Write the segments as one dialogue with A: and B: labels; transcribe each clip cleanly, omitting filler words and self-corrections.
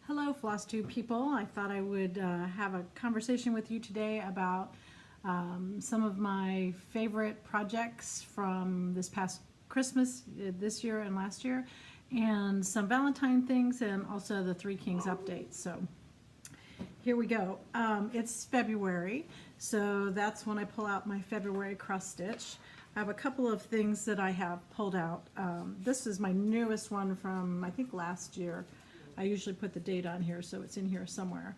A: Hello, FlossTube people. I thought I would have a conversation with you today about some of my favorite projects from this past Christmas, this year and last year, and some Valentine things, and also the Three Kings update. So here we go. It's February, so that's when I pull out my February cross stitch. I have a couple of things that I have pulled out. This is my newest one from, I think, last year. I usually put the date on here, so it's in here somewhere.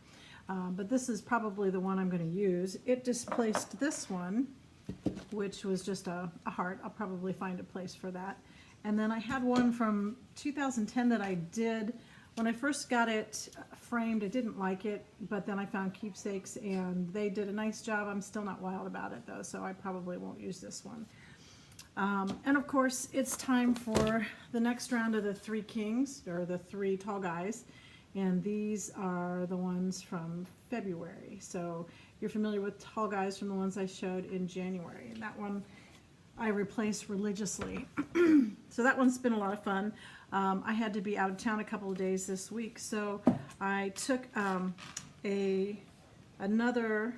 A: But this is probably the one I'm going to use. It displaced this one, which was just a heart. I'll probably find a place for that. And then I had one from 2010 that I did. When I first got it framed, I didn't like it, but then I found keepsakes, and they did a nice job. I'm still not wild about it, though, so I probably won't use this one. And of course, it's time for the next round of the Three Kings, or the Three Tall Guys, and these are the ones from February. So you're familiar with Tall Guys from the ones I showed in January, and that one I replace religiously. So that one's been a lot of fun. I had to be out of town a couple of days this week, so I took another.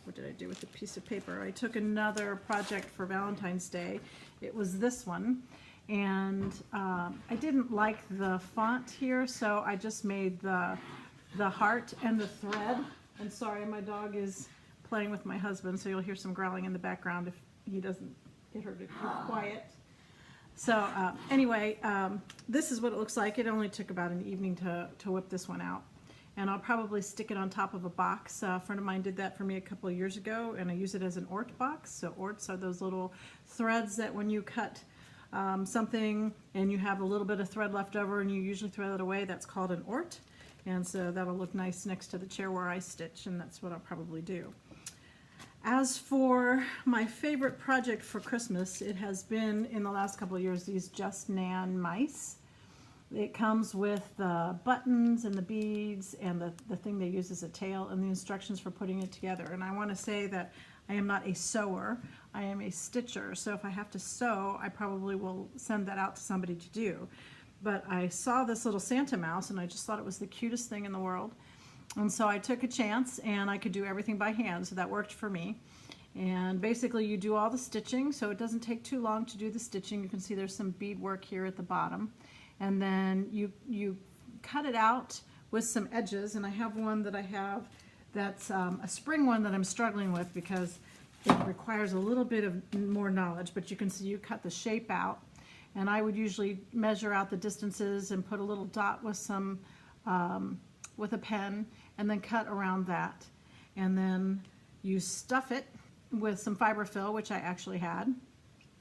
A: What did I do with the piece of paper? I took another project for Valentine's Day. It was this one, and I didn't like the font here, so I just made the heart and the thread. And sorry, my dog is playing with my husband, so you'll hear some growling in the background if he doesn't get her to keep quiet. So anyway, this is what it looks like. It only took about an evening to whip this one out. And I'll probably stick it on top of a box. A friend of mine did that for me a couple of years ago, and I use it as an ort box. So orts are those little threads that when you cut something and you have a little bit of thread left over and you usually throw it away, that's called an ort. And so that'll look nice next to the chair where I stitch, and that's what I'll probably do. As for my favorite project for Christmas, it has been, in the last couple of years, these Just Nan mice. It comes with the buttons and the beads and the thing they use as a tail and the instructions for putting it together. And I want to say that I am not a sewer, I am a stitcher. So if I have to sew, I probably will send that out to somebody to do. But I saw this little Santa mouse and I just thought it was the cutest thing in the world. And so I took a chance, and I could do everything by hand, so that worked for me. And basically you do all the stitching, so it doesn't take too long to do the stitching. You can see there's some bead work here at the bottom. And then you cut it out with some edges, and I have one that I have that's a spring one that I'm struggling with because it requires a little bit of more knowledge, but you can see you cut the shape out, and I would usually measure out the distances and put a little dot with some with a pen, and then cut around that, and then you stuff it with some fiberfill, which I actually had.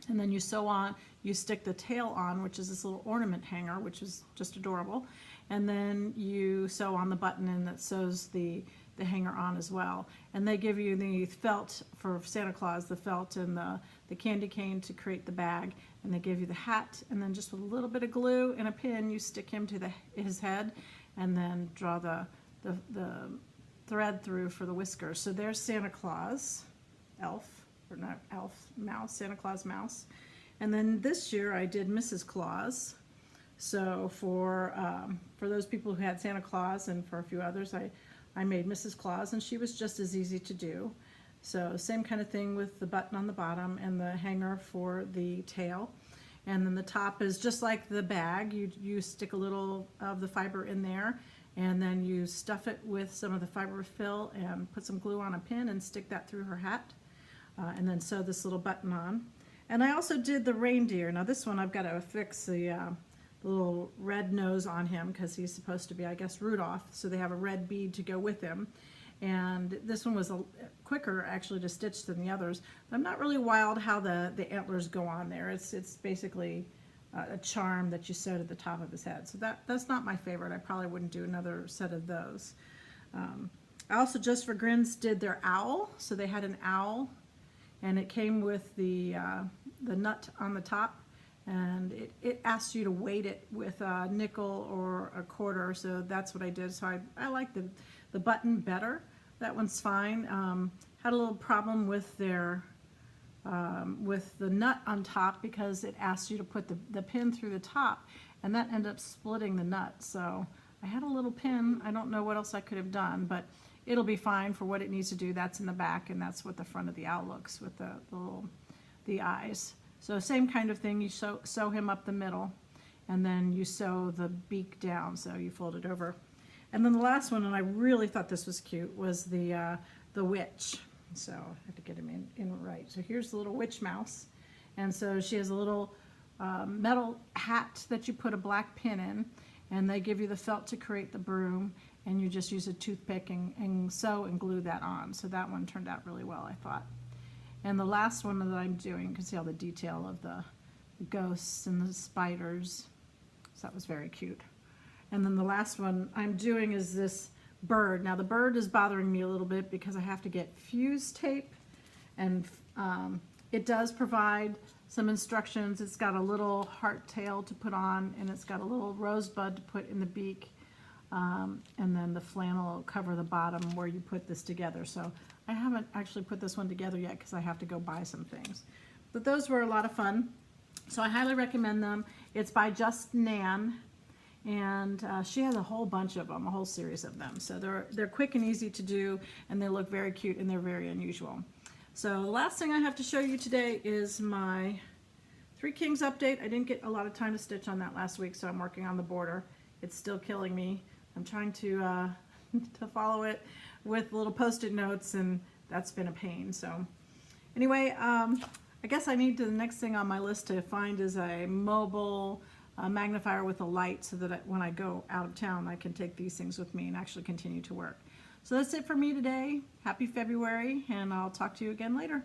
A: And then you sew on, you stick the tail on, which is this little ornament hanger, which is just adorable. And then you sew on the button, and that sews the hanger on as well. And they give you the felt for Santa Claus, the felt and the candy cane to create the bag. And they give you the hat, and then just with a little bit of glue and a pin, you stick him to his head, and then draw the thread through for the whiskers. So there's Santa Claus, elf. Or not elf, mouse, Santa Claus mouse. And then this year I did Mrs. Claus. So for those people who had Santa Claus, and for a few others, I made Mrs. Claus, and she was just as easy to do. So same kind of thing with the button on the bottom and the hanger for the tail. And then the top is just like the bag. You stick a little of the fiber in there, and then you stuff it with some of the fiber fill and put some glue on a pin and stick that through her hat. And then sew this little button on. And I also did the reindeer. Now this one I've got to affix the little red nose on him because he's supposed to be, I guess, Rudolph. So they have a red bead to go with him. And this one was quicker actually to stitch than the others. But I'm not really wild how the antlers go on there. It's basically a charm that you sewed at the top of his head. So that's not my favorite. I probably wouldn't do another set of those. I also, just for grins, did their owl. So they had an owl, and it came with the nut on the top, and it asks you to weight it with a nickel or a quarter, so that's what I did. So I like the button better. That one's fine. Had a little problem with their with the nut on top because it asks you to put the pin through the top, and that ended up splitting the nut. So I had a little pin. I don't know what else I could have done, but it'll be fine for what it needs to do. That's in the back, and that's what the front of the owl looks with the eyes. So same kind of thing. You sew him up the middle, and then you sew the beak down. So you fold it over. And then the last one, and I really thought this was cute, was the witch. So I have to get him in right. So here's the little witch mouse. And so she has a little metal hat that you put a black pin in, and they give you the felt to create the broom, and you just use a toothpick and sew and glue that on. So that one turned out really well, I thought. And the last one that I'm doing, you can see all the detail of the ghosts and the spiders. So that was very cute. And then the last one I'm doing is this bird. Now the bird is bothering me a little bit because I have to get fuse tape, and it does provide some instructions. It's got a little heart tail to put on, and it's got a little rosebud to put in the beak, and then the flannel will cover the bottom where you put this together. So I haven't actually put this one together yet because I have to go buy some things. But those were a lot of fun, so I highly recommend them. It's by Just Nan, and she has a whole bunch of them, a whole series of them. So they're quick and easy to do, and they look very cute, and they're very unusual. So the last thing I have to show you today is my Three Kings update. I didn't get a lot of time to stitch on that last week, so I'm working on the border. It's still killing me. I'm trying to to follow it with little post-it notes, and that's been a pain. So anyway, I guess I need to, the next thing on my list to find is a mobile magnifier with a light, so that when I go out of town, I can take these things with me and actually continue to work. So that's it for me today. Happy February, and I'll talk to you again later.